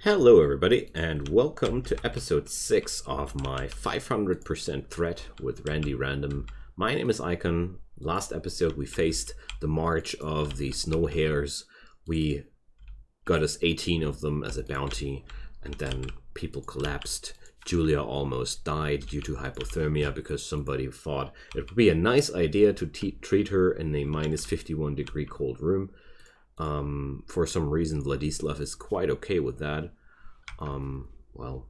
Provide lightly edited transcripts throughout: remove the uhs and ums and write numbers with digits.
Hello everybody and welcome to episode 6 of my 500% threat with Randy Random. My name is Icon. Last episode we faced the march of the snow hares. We got us 18 of them as a bounty and then people collapsed. Julia almost died due to hypothermia because somebody thought it would be a nice idea to treat her in a minus 51 degree cold room. For some reason Vladislav is quite okay with that. Well,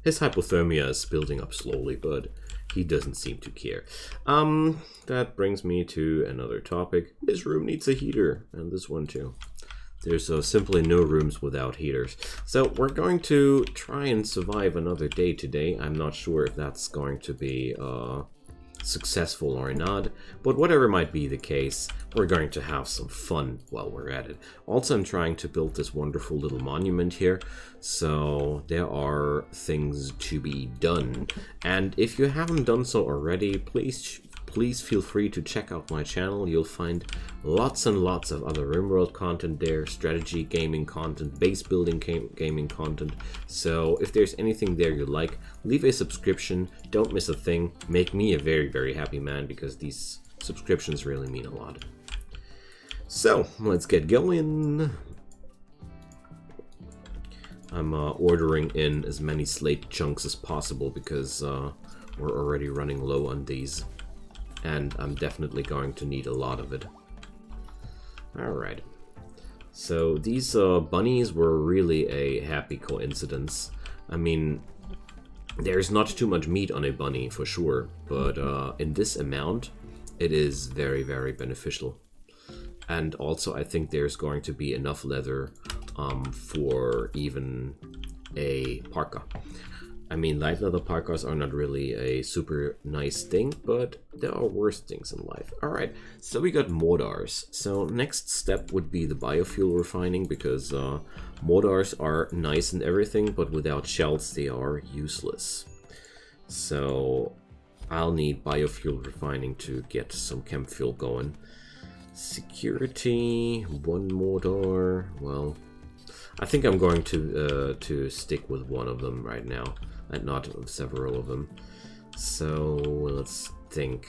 his hypothermia is building up slowly, but he doesn't seem to care. That brings me to another topic. This room needs a heater, and this one too. There's simply no rooms without heaters. So we're going to try and survive another day today. I'm not sure if that's going to be successful or not, but whatever might be the case, we're going to have some fun while we're at it. Also, I'm trying to build this wonderful little monument here, so there are things to be done. And if you haven't done so already, please feel free to check out my channel. You'll find lots and lots of other Rimworld content there, strategy gaming content, base building gaming content. So if there's anything there you like, leave a subscription. Don't miss a thing. Make me a very, very happy man because these subscriptions really mean a lot. So let's get going. I'm ordering in as many slate chunks as possible because we're already running low on these. And I'm definitely going to need a lot of it. Alright. So these bunnies were really a happy coincidence. I mean, there's not too much meat on a bunny for sure, but in this amount, it is very, very beneficial. And also I think there's going to be enough leather for even a parka. I mean, light leather parkas are not really a super nice thing, but there are worse things in life. Alright, so we got mortars. So next step would be the biofuel refining, because mortars are nice and everything, but without shells they are useless. So I'll need biofuel refining to get some chem fuel going. Security, one mortar. Well, I think I'm going to stick with one of them right now, and not several of them. So let's think.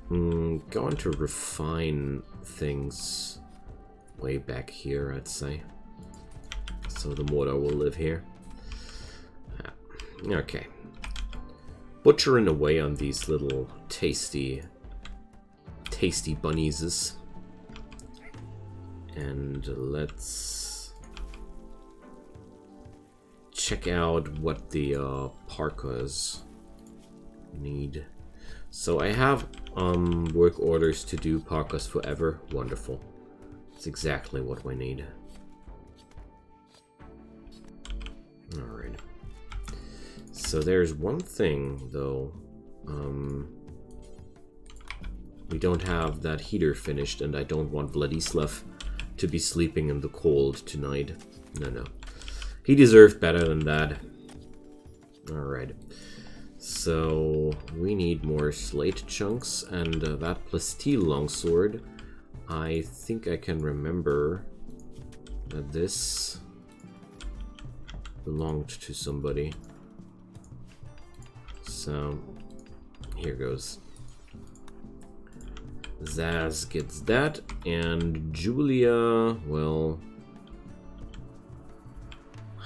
Going to refine things way back here, I'd say. So the mortar will live here. Okay. Butchering away on these little tasty bunnies. And let's check out what the parkas need. So I have work orders to do parkas forever. Wonderful. That's exactly what we need. Alright. So there's one thing though. We don't have that heater finished, and I don't want Vladislav to be sleeping in the cold tonight. No. He deserved better than that. Alright. So we need more slate chunks, and that plasteel longsword. I think I can remember that this belonged to somebody. So here goes. Zaz gets that, and Julia, well,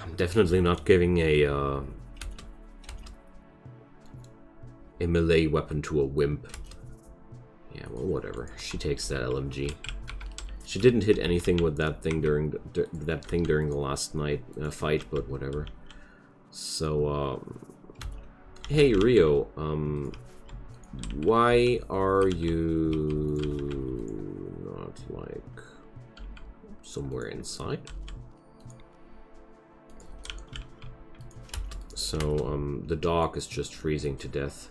I'm definitely not giving a melee weapon to a wimp. Yeah, well, whatever. She takes that LMG. She didn't hit anything with that thing during the last night fight, but whatever. So, hey Rio, why are you not, like, somewhere inside? So, the dog is just freezing to death.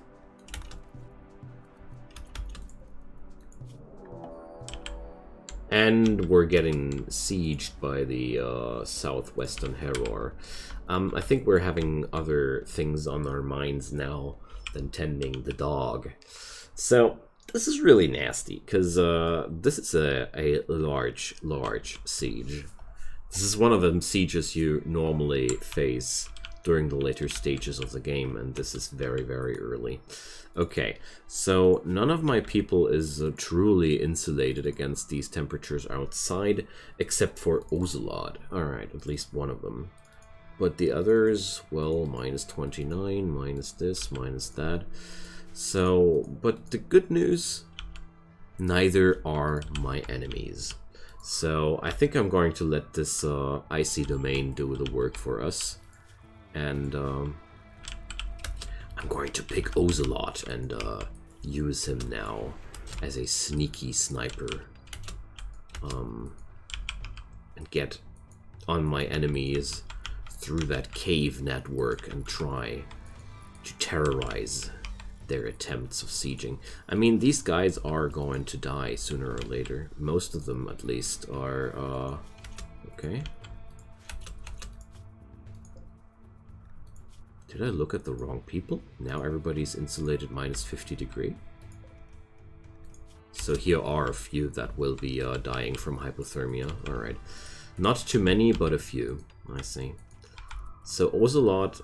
And we're getting sieged by the southwestern Heror. I think we're having other things on our minds now than tending the dog. So this is really nasty, because this is a large siege. This is one of them sieges you normally face during the later stages of the game, and this is very, very early. Okay, so none of my people is truly insulated against these temperatures outside, except for Ocelot. Alright, at least one of them. But the others, well, minus 29, minus this, minus that. So, but the good news, neither are my enemies. So I think I'm going to let this icy domain do the work for us. And I'm going to pick Ocelot and use him now as a sneaky sniper. And get on my enemies through that cave network and try to terrorize their attempts of sieging. I mean, these guys are going to die sooner or later. Most of them, at least, are, okay. Did I look at the wrong people? Now everybody's insulated minus 50 degree. So here are a few that will be dying from hypothermia. Alright. Not too many, but a few. I see. So Ocelot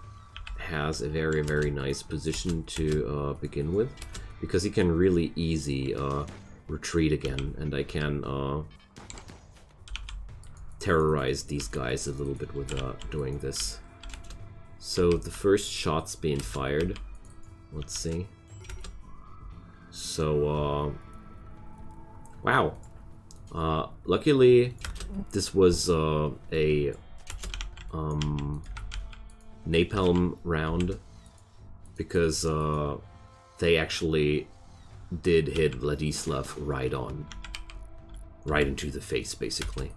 has a very, very nice position to begin with, because he can really easy retreat again, and I can terrorize these guys a little bit with doing this. So the first shot's being fired. Let's see. So wow. Luckily this was a napalm round, because they actually did hit Vladislav right into the face, basically.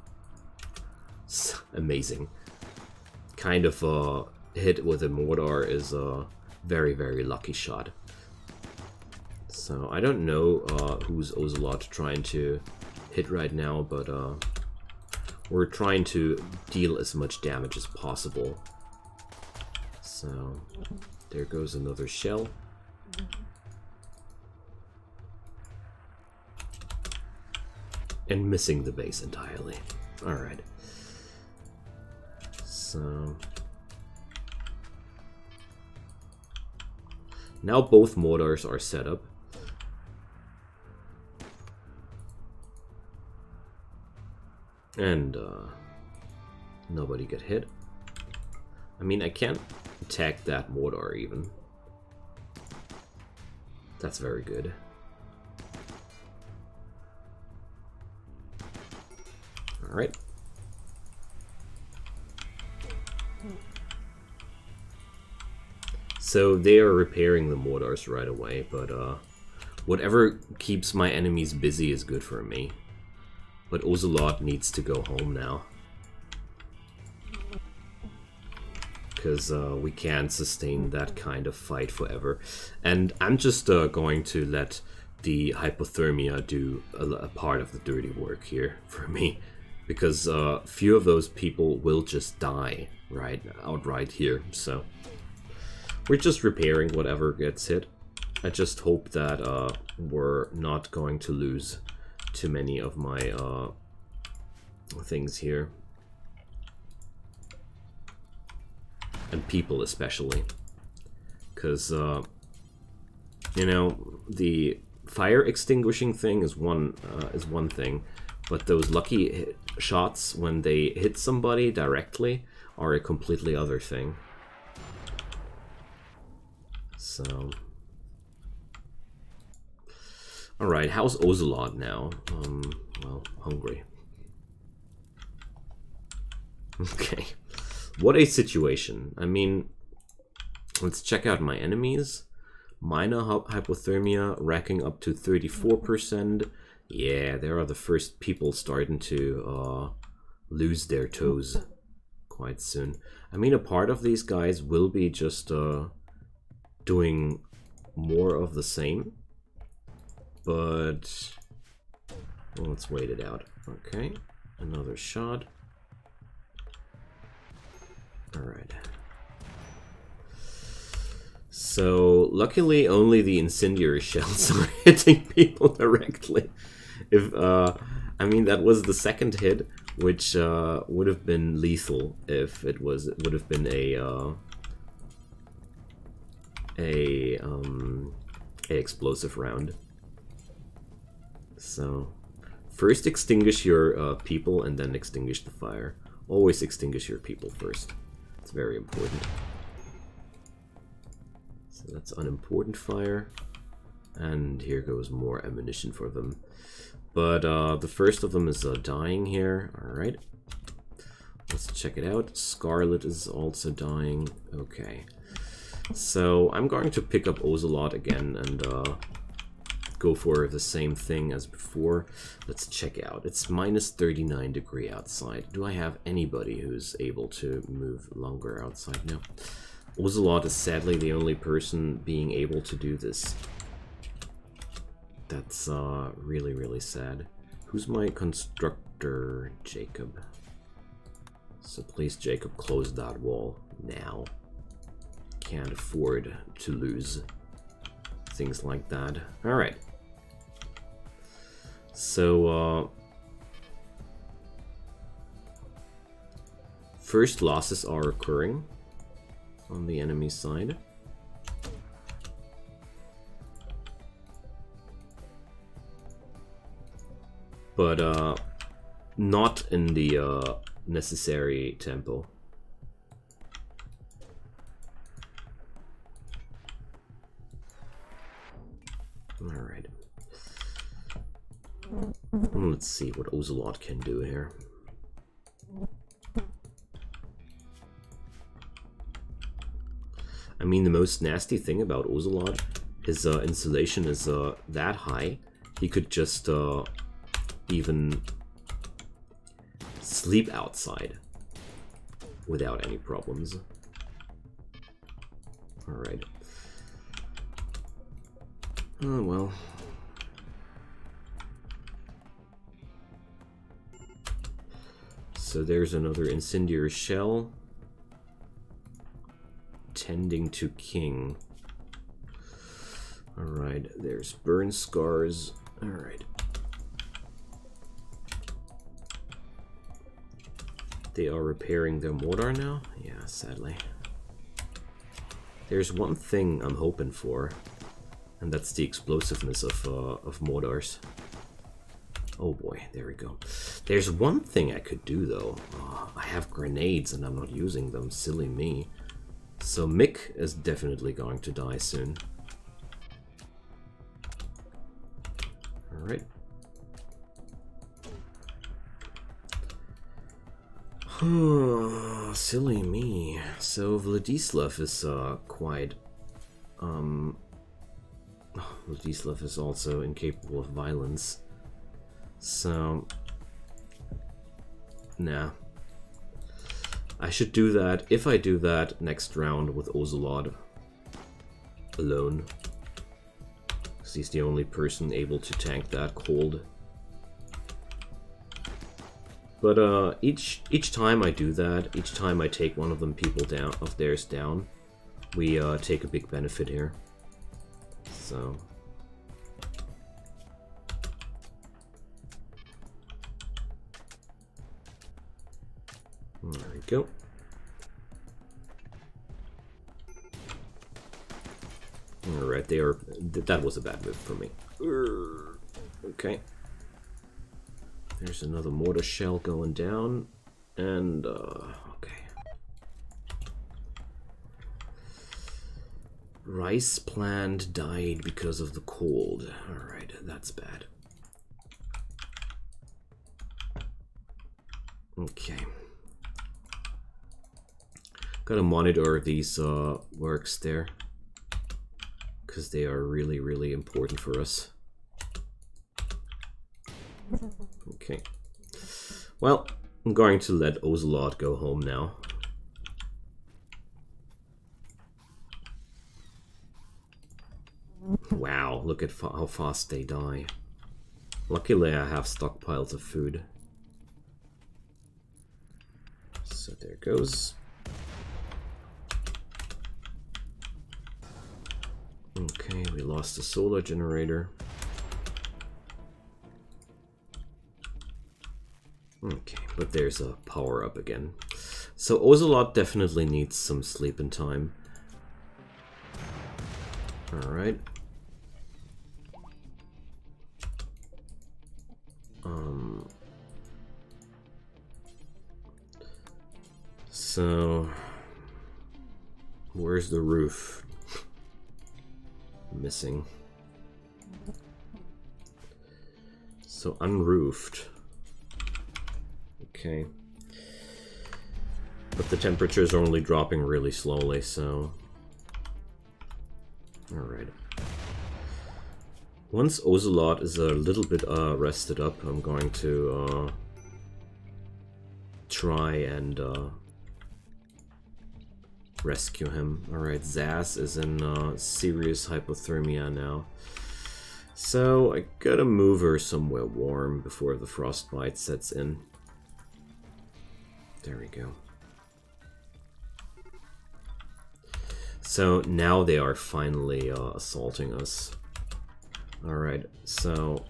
It's amazing. Kind of hit with a mortar is a very, very lucky shot. So I don't know who's Ocelot trying to hit right now, but we're trying to deal as much damage as possible. So there goes another shell. And missing the base entirely. Alright. So now both mortars are set up. And nobody get hit. I mean, I can't attack that mortar even. That's very good. Alright. So they are repairing the mortars right away, but whatever keeps my enemies busy is good for me. But Ocelot needs to go home now, because we can't sustain that kind of fight forever. And I'm just going to let the hypothermia do a part of the dirty work here for me, because few of those people will just die outright here. So we're just repairing whatever gets hit. I just hope that we're not going to lose too many of my things here. And people especially. Because, you know, the fire extinguishing thing is one thing, but those lucky shots when they hit somebody directly are a completely other thing. So alright, how's Ocelot now? Well, hungry. Okay. What a situation. I mean, let's check out my enemies. Minor hypothermia racking up to 34%. Yeah, there are the first people starting to lose their toes quite soon. I mean, a part of these guys will be just doing more of the same. But well, let's wait it out. Okay, another shot. Alright. So, luckily only the incendiary shells are hitting people directly. If, I mean, that was the second hit which would have been lethal if it would have been a explosive round. So first extinguish your people and then extinguish the fire. Always extinguish your people first. It's very important. So that's unimportant fire. And here goes more ammunition for them. But the first of them is dying here. Alright. Let's check it out. Scarlet is also dying. Okay. So I'm going to pick up Ocelot again and go for the same thing as before. Let's check out. It's minus 39 degrees outside. Do I have anybody who's able to move longer outside? No. Ocelot is sadly the only person being able to do this. That's really, really sad. Who's my constructor? Jacob. So please, Jacob, close that wall now. Can't afford to lose things like that. Alright. So, first losses are occurring on the enemy side. But not in the necessary tempo. Alright. Let's see what Ocelot can do here. I mean, the most nasty thing about Ocelot, his insulation is that high. He could just even sleep outside without any problems. Alright. Oh well. So there's another incendiary shell. Tending to king. Alright, there's burn scars. Alright. They are repairing their mortar now? Yeah, sadly. There's one thing I'm hoping for, and that's the explosiveness of mortars. Oh boy, there we go. There's one thing I could do though. Oh, I have grenades and I'm not using them, silly me. So Mick is definitely going to die soon. Alright. Silly me. So Vladislav is quite... Vladislav is also incapable of violence. So... Nah. I should do that. If I do that next round with Ocelot alone. Because he's the only person able to tank that cold. But each time I do that, each time I take one of them of theirs down, we take a big benefit here. So there we go. Alright, that was a bad move for me. Okay. There's another mortar shell going down, and okay. Rice plant died because of the cold. Alright, that's bad. Okay. Gotta monitor these works there, because they are really, really important for us. Okay. Well, I'm going to let Ocelot go home now. Wow, look at how fast they die. Luckily I have stockpiles of food. So there goes. Okay, we lost the solar generator. Okay. But there's a power up again. So Ocelot definitely needs some sleeping time. Alright. So where's the roof? Missing. So unroofed. Okay. But the temperatures are only dropping really slowly, so... Alright. Once Ocelot is a little bit rested up, I'm going to try and rescue him. Alright, Zaz is in serious hypothermia now. So I gotta move her somewhere warm before the frostbite sets in. There we go. So now they are finally assaulting us. Alright, so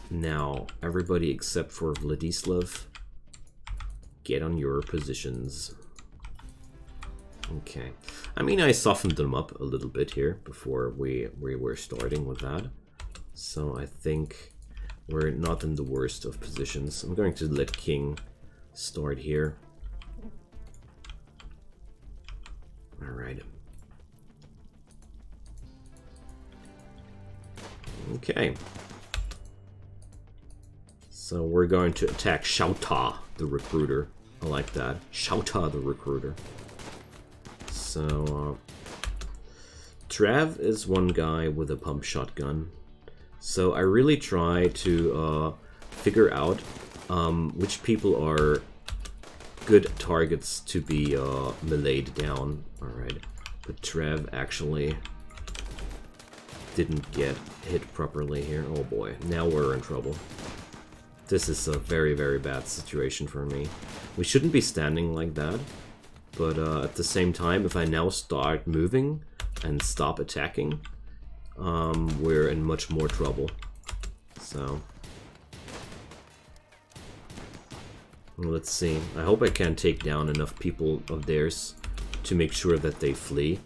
now everybody except for Vladislav, get on your positions. Okay, I mean, I softened them up a little bit here before we were starting with that. So I think we're not in the worst of positions. I'm going to let King start here. Alright. Okay. So we're going to attack Shauta, the recruiter. I like that. Shauta, the recruiter. So, Trav is one guy with a pump shotgun. So I really try to figure out which people are good targets to be meleeed down. Alright, but Trev actually didn't get hit properly here. Oh boy, now we're in trouble. This is a very, very bad situation for me. We shouldn't be standing like that, but at the same time, if I now start moving and stop attacking, we're in much more trouble. So let's see. I hope I can take down enough people of theirs to make sure that they flee,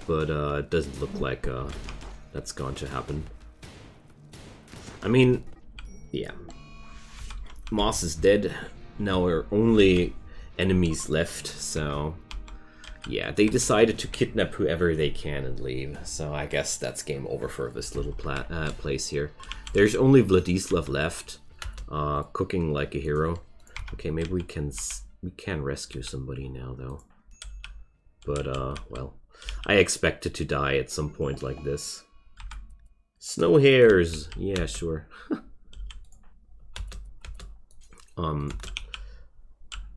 but it doesn't look like that's going to happen. I mean, yeah. Moss is dead. Now we're only enemies left, so yeah, they decided to kidnap whoever they can and leave. So I guess that's game over for this little place here. There's only Vladislav left, cooking like a hero. Okay, maybe we can rescue somebody now though. But well, I expected to die at some point like this. Snow hares, yeah, sure.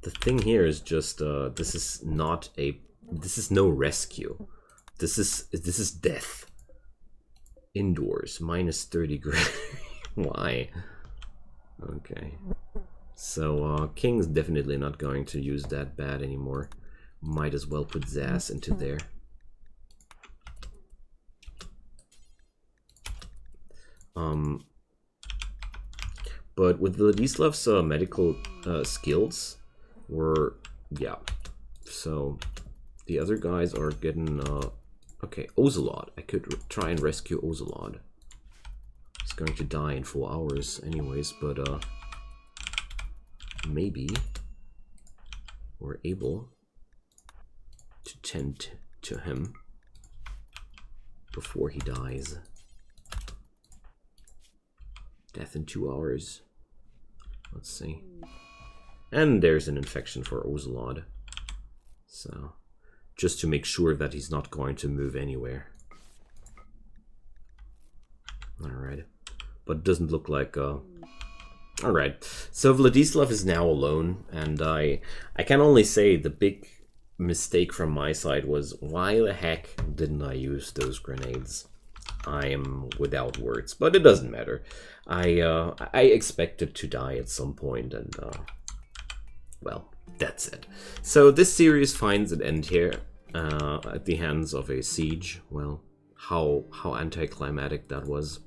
The thing here is just this is no rescue. This is death. Indoors, minus 30 degrees. Why? Okay. So King's definitely not going to use that bad anymore. Might as well put Zaz into there. But with Vladislav's medical skills, yeah. So the other guys are getting okay. Ocelot. I could try and rescue Ocelot. He's going to die in 4 hours, anyways. But maybe we're able to tend to him before he dies. Death in 2 hours. Let's see. And there's an infection for Ocelot. So, just to make sure that he's not going to move anywhere. Alright. But it doesn't look like... Alright. So Vladislav is now alone. And I can only say the big mistake from my side was, why the heck didn't I use those grenades? I am without words, but it doesn't matter. I expected to die at some point, and well, that's it. So this series finds an end here at the hands of a siege. Well, how anticlimactic that was.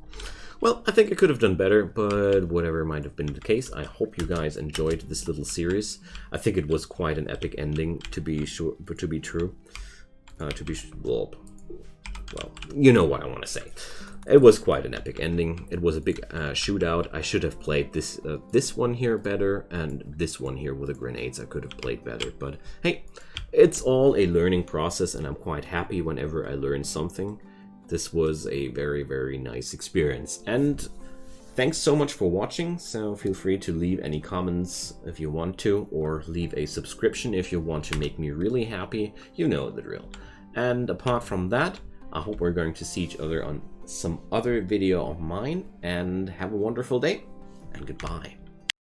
Well, I think I could have done better, but whatever might have been the case, I hope you guys enjoyed this little series. I think it was quite an epic ending, to be sure, but to be true. Well, you know what I want to say. It was quite an epic ending. It was a big shootout. I should have played this one here better, and this one here with the grenades I could have played better. But hey, it's all a learning process, and I'm quite happy whenever I learn something. This was a very, very nice experience. And thanks so much for watching. So feel free to leave any comments if you want to, or leave a subscription if you want to make me really happy. You know the drill. And apart from that, I hope we're going to see each other on some other video of mine, and have a wonderful day, and goodbye.